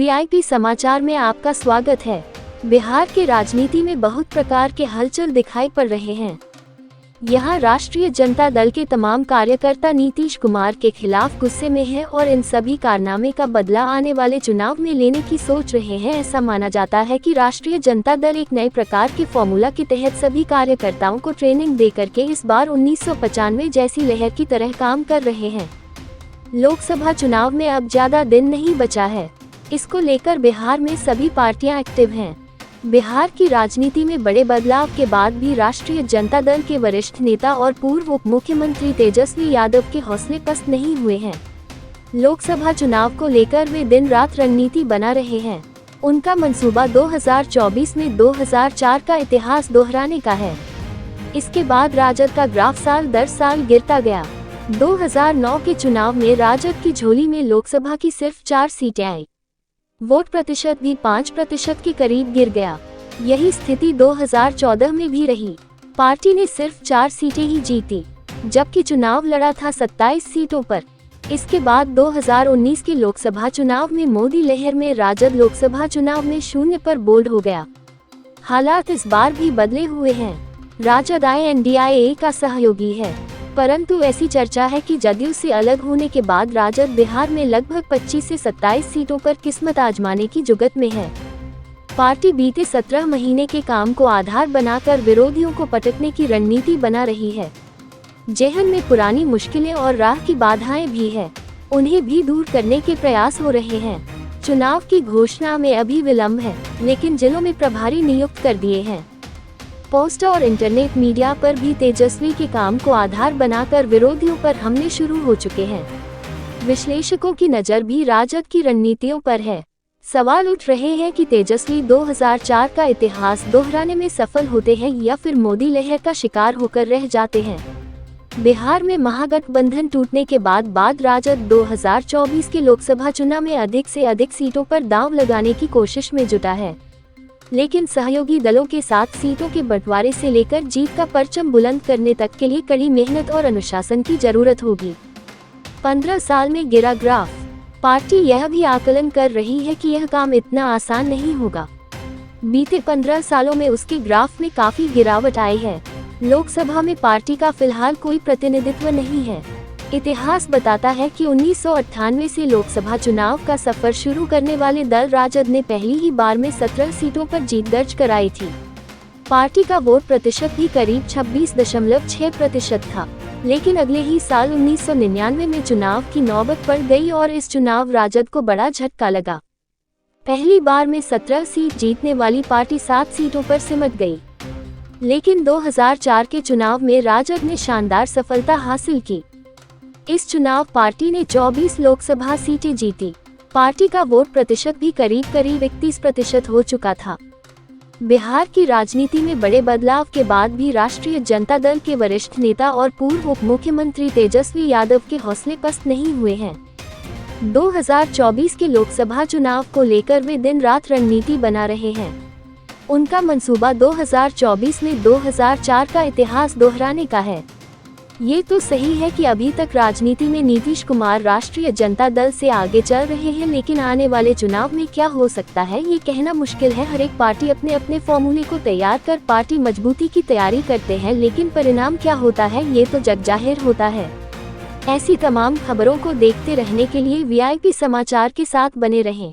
VIP समाचार में आपका स्वागत है। बिहार के राजनीति में बहुत प्रकार के हलचल दिखाई पड़ रहे हैं। यहाँ राष्ट्रीय जनता दल के तमाम कार्यकर्ता नीतीश कुमार के खिलाफ गुस्से में हैं और इन सभी कारनामे का बदला आने वाले चुनाव में लेने की सोच रहे हैं। ऐसा माना जाता है कि राष्ट्रीय जनता दल एक नए प्रकार के फॉर्मूला के तहत सभी कार्यकर्ताओं को ट्रेनिंग दे करके इस बार 1995 जैसी लहर की तरह काम कर रहे हैं। लोकसभा चुनाव में अब ज्यादा दिन नहीं बचा है। इसको लेकर बिहार में सभी पार्टियां एक्टिव हैं। बिहार की राजनीति में बड़े बदलाव के बाद भी राष्ट्रीय जनता दल के वरिष्ठ नेता और पूर्व उप मुख्यमंत्री तेजस्वी यादव के हौसले पस्त नहीं हुए हैं। लोकसभा चुनाव को लेकर वे दिन रात रणनीति बना रहे हैं। उनका मंसूबा 2024 में 2004 का इतिहास दोहराने का है। इसके बाद राजद का ग्राफ साल दर साल गिरता गया। 2009 के चुनाव में राजद की झोली में लोकसभा की सिर्फ 4 सीटें आई। वोट प्रतिशत भी 5% के करीब गिर गया। यही स्थिति 2014 में भी रही। पार्टी ने सिर्फ 4 सीटें ही जीती, जबकि चुनाव लड़ा था 27 सीटों पर। इसके बाद 2019 के लोकसभा चुनाव में मोदी लहर में राजद लोकसभा चुनाव में 0 पर बोल्ड हो गया। हालात इस बार भी बदले हुए हैं। राजद INDIA का सहयोगी है, परंतु ऐसी चर्चा है कि जदयू से अलग होने के बाद राजद बिहार में लगभग 25 से 27 सीटों पर किस्मत आजमाने की जुगत में है। पार्टी बीते 17 महीने के काम को आधार बनाकर विरोधियों को पटकने की रणनीति बना रही है। जेहन में पुरानी मुश्किलें और राह की बाधाएं भी है, उन्हें भी दूर करने के प्रयास हो रहे हैं। चुनाव की घोषणा में अभी विलम्ब है, लेकिन जिलों में प्रभारी नियुक्त कर दिए हैं। पोस्ट और इंटरनेट मीडिया पर भी तेजस्वी के काम को आधार बनाकर विरोधियों पर हमले शुरू हो चुके हैं। विश्लेषकों की नज़र भी राजद की रणनीतियों पर है। सवाल उठ रहे हैं कि तेजस्वी 2004 का इतिहास दोहराने में सफल होते हैं या फिर मोदी लहर का शिकार होकर रह जाते हैं। बिहार में महागठबंधन टूटने के बाद राजद 2024 के लोकसभा चुनाव में अधिक से अधिक सीटों पर दांव लगाने की कोशिश में जुटा है, लेकिन सहयोगी दलों के साथ सीटों के बंटवारे से लेकर जीत का परचम बुलंद करने तक के लिए कड़ी मेहनत और अनुशासन की जरूरत होगी। 15 साल में गिरा ग्राफ। पार्टी यह भी आकलन कर रही है कि यह काम इतना आसान नहीं होगा। बीते 15 सालों में उसके ग्राफ में काफी गिरावट आई है। लोकसभा में पार्टी का फिलहाल कोई प्रतिनिधित्व नहीं है। इतिहास बताता है कि 1998 से लोकसभा चुनाव का सफर शुरू करने वाले दल राजद ने पहली ही बार में 17 सीटों पर जीत दर्ज कराई थी। पार्टी का वोट प्रतिशत भी करीब 26.6% था, लेकिन अगले ही साल 1999 में चुनाव की नौबत पड़ गई और इस चुनाव राजद को बड़ा झटका लगा। पहली बार में 17 सीट जीतने वाली पार्टी 7 सीटों पर सिमट गई, लेकिन 2004 के चुनाव में राजद ने शानदार सफलता हासिल की। इस चुनाव पार्टी ने 24 लोकसभा सीटें जीती। पार्टी का वोट प्रतिशत भी करीब 31% हो चुका था। बिहार की राजनीति में बड़े बदलाव के बाद भी राष्ट्रीय जनता दल के वरिष्ठ नेता और पूर्व उप मुख्यमंत्री तेजस्वी यादव के हौसले पस्त नहीं हुए हैं। 2024 के लोकसभा चुनाव को लेकर वे दिन रात रणनीति बना रहे हैं। उनका मंसूबा 2024 में 2004 का इतिहास दोहराने का है। ये तो सही है कि अभी तक राजनीति में नीतीश कुमार राष्ट्रीय जनता दल से आगे चल रहे हैं, लेकिन आने वाले चुनाव में क्या हो सकता है ये कहना मुश्किल है। हर एक पार्टी अपने अपने फॉर्मूले को तैयार कर पार्टी मजबूती की तैयारी करते हैं, लेकिन परिणाम क्या होता है ये तो जग जाहिर होता है। ऐसी तमाम खबरों को देखते रहने के लिए VIP समाचार के साथ बने रहें।